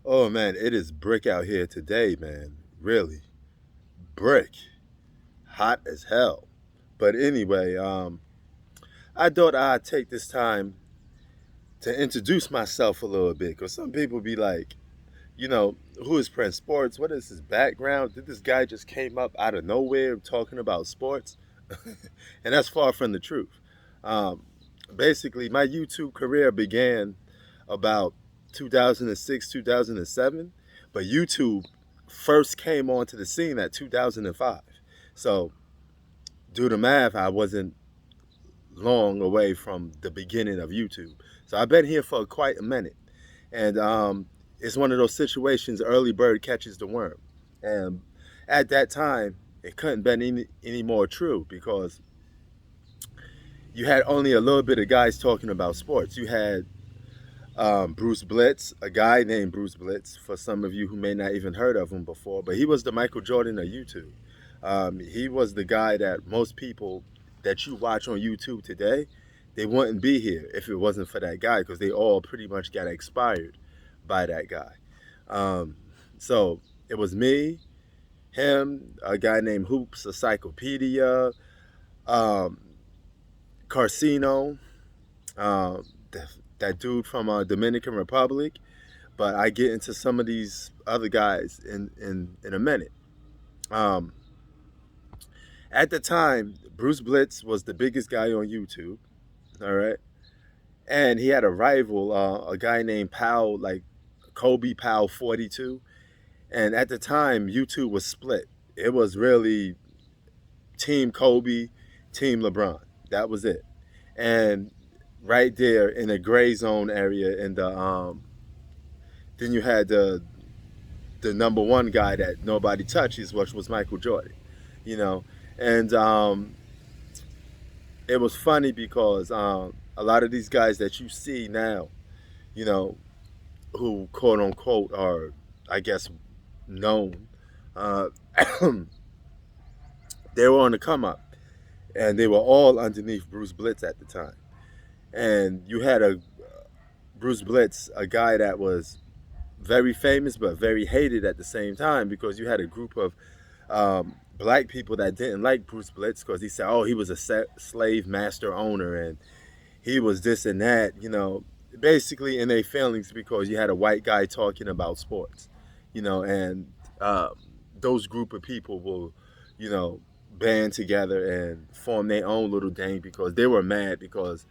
Oh man, it is brick out here today, man. Really, brick, hot as hell. But anyway, I thought I'd take this time to introduce myself a little bit, because some people be like, who is Prince Sports? What is his background? Did this guy just came up out of nowhere talking about sports? And that's far from the truth. Um, Basically, my YouTube career began about 2006, 2007, but YouTube first came onto the scene at 2005. So, do the math, I wasn't long away from the beginning of YouTube. So, I've been here for quite a minute. And it's one of those situations, early bird catches the worm. And at that time, it couldn't been any more true, because you had only a little bit of guys talking about sports. You had Bruce Blitz, a guy named Bruce Blitz, for some of you who may not even heard of him before, but he was the Michael Jordan of YouTube. He was the guy that most people that you watch on YouTube today, they wouldn't be here if it wasn't for that guy, because they all pretty much got expired by that guy. Um, so it was me, him, a guy named Hoops, a Encyclopedia, um, Carcino, that dude from Dominican Republic. But I get into some of these other guys in a minute. Um, at the time, Bruce Blitz was the biggest guy on YouTube. All right, and he had a rival, a guy named Powell, like Kobe Powell 42. And at the time, YouTube was split. It was really Team Kobe, Team LeBron. That was it. And right there in the gray zone area, in the then you had the number one guy that nobody touches, which was Michael Jordan. You know, and it was funny because a lot of these guys that you see now, you know, who quote unquote are, I guess, known, uh, they were on the come up, and they were all underneath Bruce Blitz at the time. And you had a Bruce Blitz, a guy that was very famous but very hated at the same time, because you had a group of black people that didn't like Bruce Blitz because he said, oh, he was a slave master owner and he was this and that, basically in their feelings, because you had a white guy talking about sports, and uh, those group of people will, you know, band together and form their own little thing because they were mad because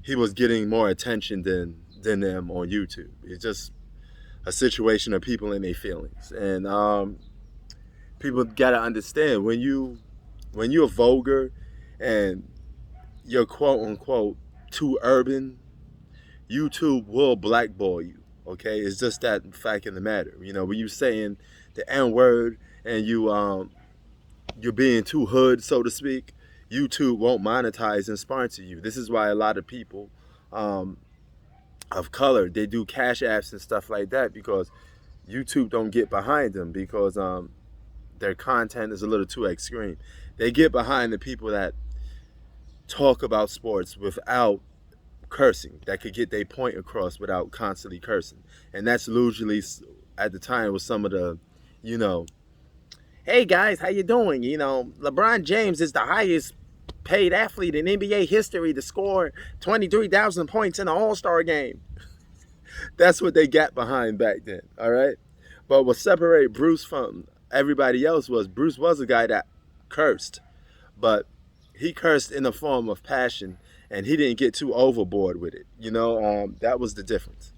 he was getting more attention than them on YouTube. It's just a situation of people in their feelings, and people gotta understand when you're vulgar and you're quote unquote too urban, YouTube will blackball you. Okay, it's just that fact of the matter. When you saying the N word and you're being too hood, so to speak, YouTube won't monetize and sponsor you. This is why a lot of people um, of color, they do cash apps and stuff like that, because YouTube don't get behind them, because their content is a little too extreme. They get behind the people that talk about sports without cursing, that could get their point across without constantly cursing. And that's usually, at the time, was some of the, you know, hey guys, how you doing? LeBron James is the highest paid athlete in NBA history to score 23,000 points in an All-Star game. That's what they got behind back then, all right? But what separated Bruce from everybody else was Bruce was a guy that cursed, but he cursed in a form of passion, and he didn't get too overboard with it. That was the difference.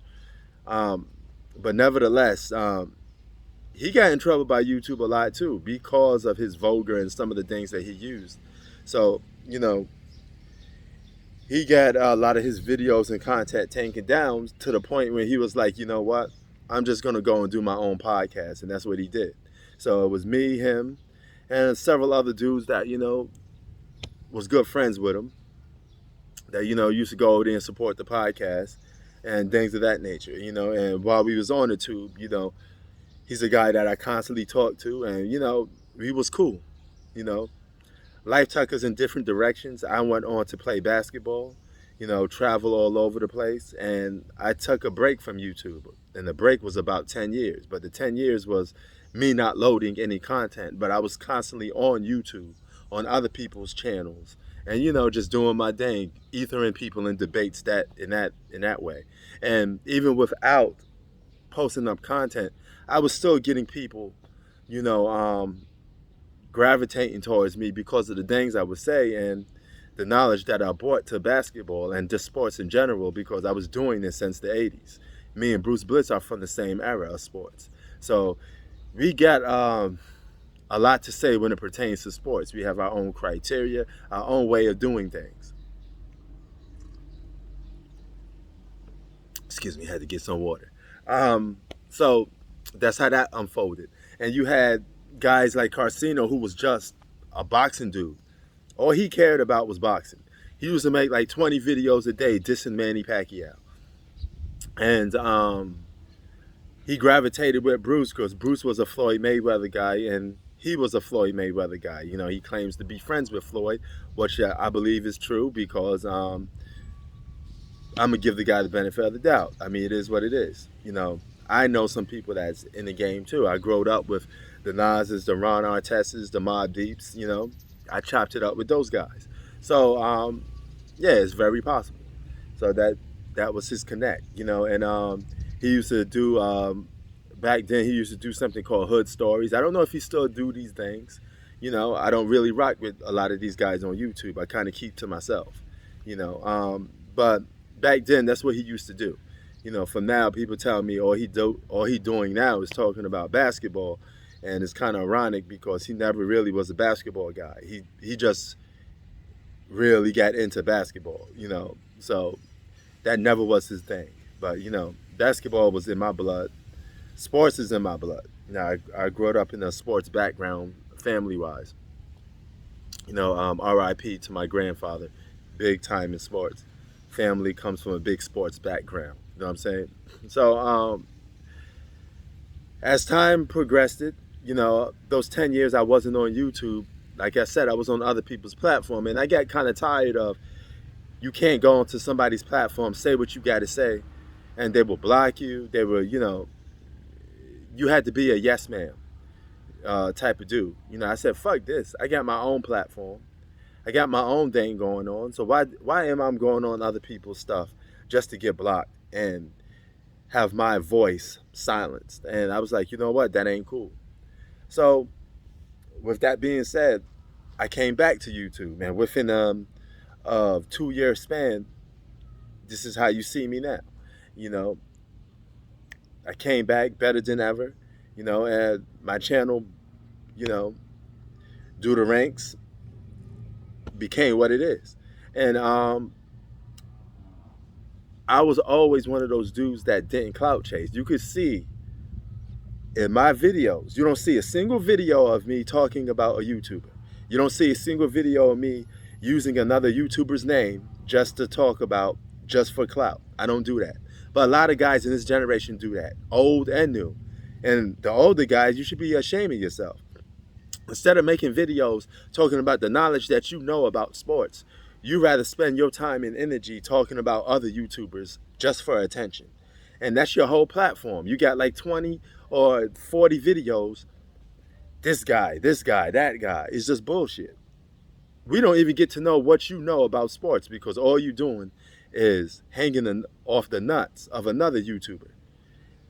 Um, but nevertheless, he got in trouble by YouTube a lot too, because of his vulgar and some of the things that he used. So, he got a lot of his videos and content taken down, to the point where he was like, you know what? I'm just going to go and do my own podcast. And that's what he did. So it was me, him, and several other dudes that, was good friends with him, that, used to go over there and support the podcast and things of that nature, And while we was on the tube, he's a guy that I constantly talk to, and, he was cool, you know. Life took us in different directions. I went on to play basketball. travel all over the place. And I took a break from YouTube. And the break was about 10 years. But the 10 years was me not loading any content. But I was constantly on YouTube, on other people's channels. And, just doing my thing, ethering people in debates in that way. And even without posting up content, I was still getting people, you know, gravitating towards me because of the things I would say and the knowledge that I brought to basketball and just sports in general, because I was doing this since the 80s. Me and Bruce Blitz are from the same era of sports. So we got a lot to say when it pertains to sports. We have our own criteria, our own way of doing things. Excuse me, had to get some water. So that's how that unfolded. And you had guys like Carcino, who was just a boxing dude. All he cared about was boxing. He used to make like 20 videos a day dissing Manny Pacquiao. And he gravitated with Bruce because Bruce was a Floyd Mayweather guy and he was a Floyd Mayweather guy. He claims to be friends with Floyd, which I believe is true because I'm going to give the guy the benefit of the doubt. I mean, it is what it is. I know some people that's in the game too. I growed up with the Nas's, the Ron Artest's, the Mobb Deeps, I chopped it up with those guys. So, yeah, it's very possible. So that was his connect, and he used to do, back then he used to do something called Hood Stories. I don't know if he still do these things. I don't really rock with a lot of these guys on YouTube. I kind of keep to myself, but back then that's what he used to do. For now, people tell me all he doing now is talking about basketball, and it's kind of ironic because he never really was a basketball guy. He just really got into basketball, So that never was his thing. But basketball was in my blood. Sports is in my blood. I grew up in a sports background, family-wise. R.I.P. to my grandfather, big time in sports. Family comes from a big sports background. You know what I'm saying? So as time progressed, those 10 years I wasn't on YouTube. Like I said, I was on other people's platform, and I got kind of tired of you can't go onto somebody's platform, say what you got to say, and they will block you. They will, you had to be a yes man type of dude. I said, fuck this. I got my own platform. I got my own thing going on. So why am I going on other people's stuff just to get blocked and have my voice silenced? And I was like, you know what? That ain't cool. So with that being said, I came back to YouTube, man. Within a 2-year span, this is how you see me now. I came back better than ever, and my channel, do the ranks, became what it is. And I was always one of those dudes that didn't clout chase. You could see in my videos, you don't see a single video of me talking about a YouTuber. You don't see a single video of me using another YouTuber's name just to talk about, just for clout. I don't do that. But a lot of guys in this generation do that, old and new. And the older guys, you should be ashamed of yourself. Instead of making videos talking about the knowledge that you know about sports, you rather spend your time and energy talking about other YouTubers just for attention. And that's your whole platform. You got like 20 or 40 videos. This guy, that guy. It's just bullshit. We don't even get to know what you know about sports because all you're doing is hanging off the nuts of another YouTuber.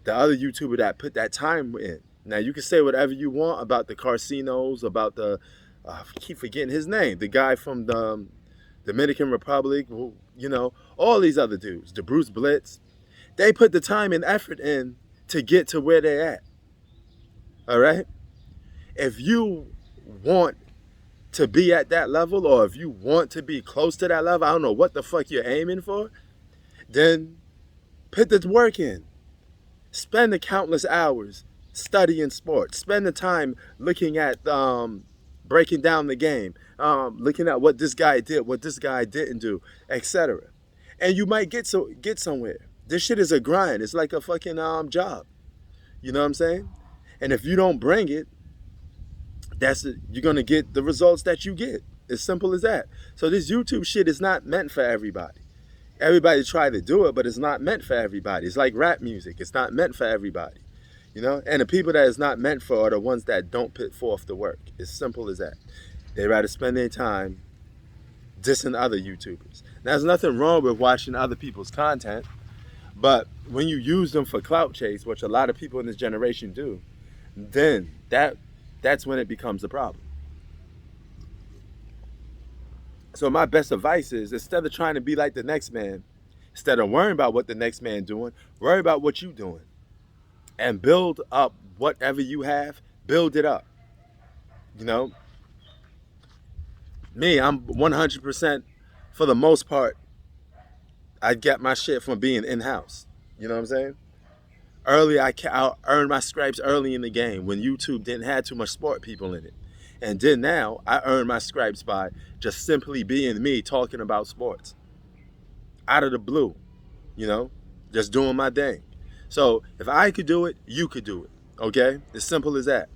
The other YouTuber that put that time in. Now, you can say whatever you want about the Carcinos, about the, I keep forgetting his name, the guy from the Dominican Republic, all these other dudes, the Bruce Blitz. They put the time and effort in to get to where they're at. All right? If you want to be at that level, or if you want to be close to that level, I don't know what the fuck you're aiming for, then put the work in. Spend the countless hours studying sports. Spend the time looking at breaking down the game, looking at what this guy did, what this guy didn't do, etc. And you might get somewhere. This shit is a grind. It's like a fucking job. You know what I'm saying? And if you don't bring it, you're gonna get the results that you get. As simple as that. So this YouTube shit is not meant for everybody. Everybody try to do it, but it's not meant for everybody. It's like rap music. It's not meant for everybody. You know? And the people that it's not meant for are the ones that don't put forth the work. It's simple as that. They rather spend their time dissing other YouTubers. Now, there's nothing wrong with watching other people's content, but when you use them for clout chase, which a lot of people in this generation do, then that's when it becomes a problem. So my best advice is, instead of trying to be like the next man, instead of worrying about what the next man doing, worry about what you doing. And build up whatever you have, build it up. You know? Me, I'm 100%, for the most part, I get my shit from being in-house. You know what I'm saying? Early, I earned my stripes early in the game when YouTube didn't have too much sport people in it. And then now, I earn my stripes by just simply being me, talking about sports. Out of the blue, you know? Just doing my thing. So, if I could do it, you could do it. Okay? As simple as that.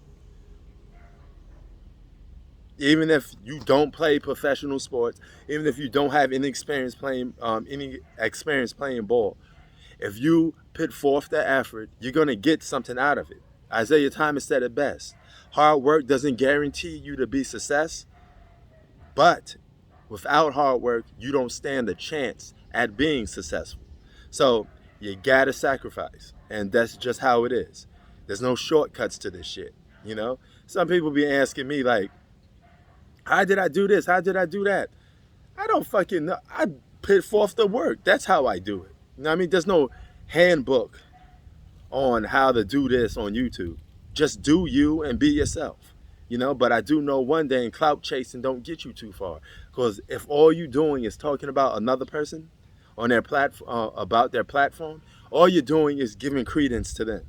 Even if you don't play professional sports, even if you don't have any experience playing ball, if you put forth the effort, you're gonna get something out of it. Isaiah Thomas said it best. Hard work doesn't guarantee you to be success, but without hard work, you don't stand a chance at being successful. So you gotta sacrifice, and that's just how it is. There's no shortcuts to this shit, you know? Some people be asking me like, how did I do this? How did I do that? I don't fucking know. I put forth the work. That's how I do it. You know what I mean? There's no handbook on how to do this on YouTube. Just do you and be yourself. You know, but I do know one thing, clout chasing don't get you too far. Because if all you doing is talking about another person on their platform, about their platform, all you're doing is giving credence to them.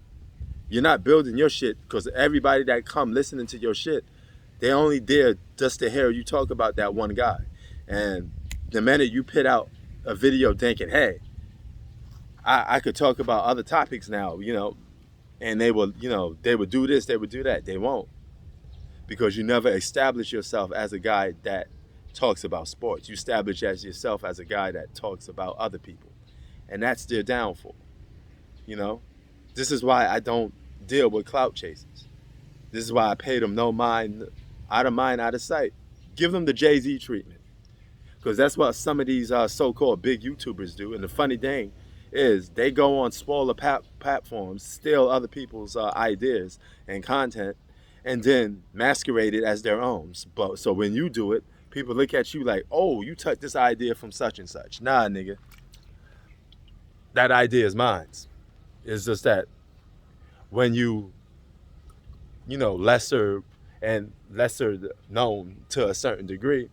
You're not building your shit, because everybody that come listening to your shit, they only there just to hear you talk about that one guy. And the minute you put out a video thinking, hey, I could talk about other topics now, you know, and they will, you know, they would do this, they would do that. They won't. Because you never establish yourself as a guy that talks about sports. You establish as yourself as a guy that talks about other people. And that's their downfall. You know? This is why I don't deal with clout chasers. This is why I pay them no mind, out of sight. Give them the Jay-Z treatment. Because that's what some of these so-called big YouTubers do. And the funny thing is, they go on smaller platforms, steal other people's ideas and content, and then masquerade it as their own. But so when you do it, people look at you like, oh, you took this idea from such and such. Nah, nigga. That idea is mine. It's just that when you know, lesser known to a certain degree,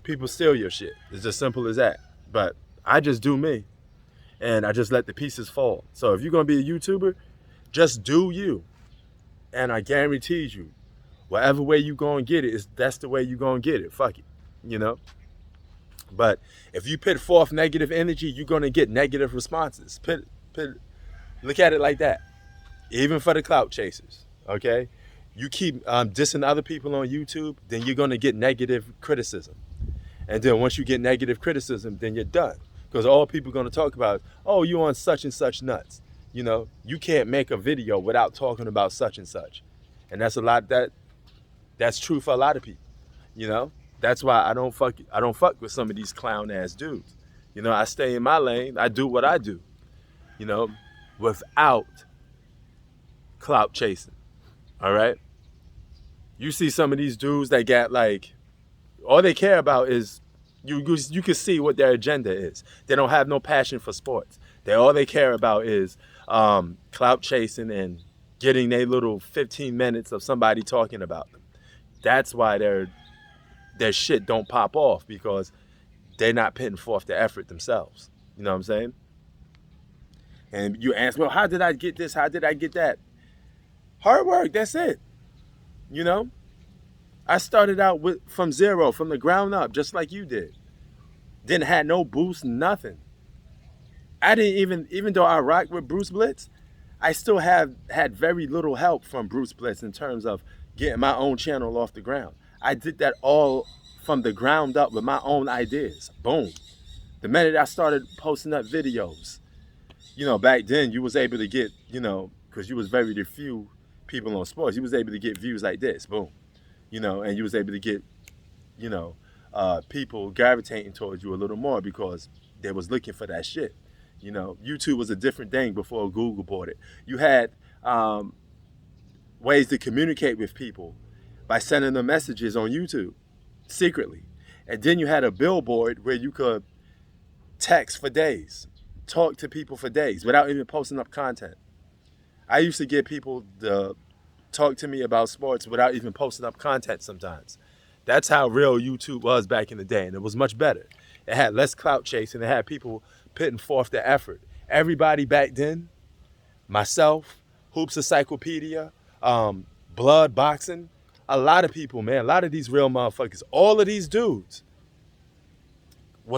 people steal your shit. It's as simple as that. But I just do me. And I just let the pieces fall. So if you're going to be a YouTuber, just do you. And I guarantee you, whatever way you going to get it, that's the way you going to get it. Fuck it. You know? But if you put forth negative energy, you're going to get negative responses. Look at it like that. Even for the clout chasers. Okay? You keep dissing other people on YouTube, then you're going to get negative criticism. And then once you get negative criticism, then you're done. Because all people are going to talk about is, oh, you on such and such nuts. You know, you can't make a video without talking about such and such. And that's that's true for a lot of people. You know, that's why I don't fuck with some of these clown ass dudes. You know, I stay in my lane. I do what I do, you know, without clout chasing. All right. You see some of these dudes that got like, all they care about is, you can see what their agenda is. They don't have no passion for sports. All they care about is clout chasing and getting their little 15 minutes of somebody talking about them. That's why their shit don't pop off, because they're not putting forth the effort themselves. You know what I'm saying? And you ask, well, how did I get this? How did I get that? Hard work, that's it. You know? I started out from zero, from the ground up, just like you did. Didn't have no boost, nothing. I didn't even though I rocked with Bruce Blitz, I still had very little help from Bruce Blitz in terms of getting my own channel off the ground. I did that all from the ground up with my own ideas. Boom. The minute I started posting up videos, back then you was able to get, because you was very few people on sports, you was able to get views like this, boom, and you was able to get, you know, people gravitating towards you a little more because they was looking for that shit. YouTube was a different thing before Google bought it. You had ways to communicate with people by sending them messages on YouTube secretly. And then you had a billboard where you could text for days, talk to people for days without even posting up content. I used to get people to talk to me about sports without even posting up content sometimes. That's how real YouTube was back in the day, and it was much better. It had less clout chasing. It had people putting forth the effort. Everybody back then, myself, Hoops Encyclopedia, Blood Boxing, a lot of people, man, a lot of these real motherfuckers, all of these dudes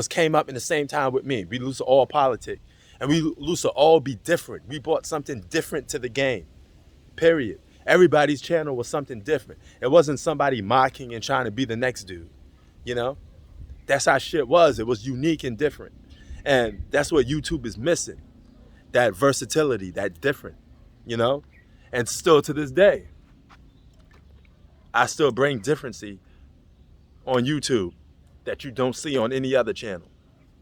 came up in the same time with me. We used to all politic, and we used to all be different. We brought something different to the game, period. Everybody's channel was something different. It wasn't somebody mocking and trying to be the next dude, That's how shit was. It was unique and different. And that's what YouTube is missing, that versatility, that different, And still to this day, I still bring differency on YouTube that you don't see on any other channel.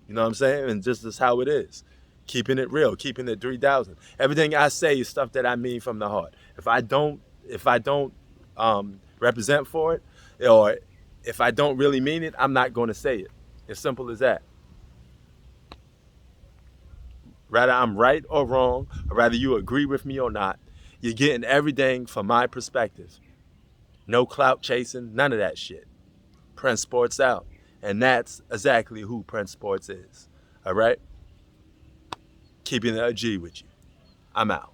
You know what I'm saying? And just is how it is. Keeping it real, keeping it 3,000. Everything I say is stuff that I mean from the heart. If I don't represent for it, or if I don't really mean it, I'm not going to say it. As simple as that. Rather I'm right or wrong, or rather you agree with me or not, you're getting everything from my perspective. No clout chasing, none of that shit. Prince Sports out. And that's exactly who Prince Sports is. All right? Keeping it a G with you. I'm out.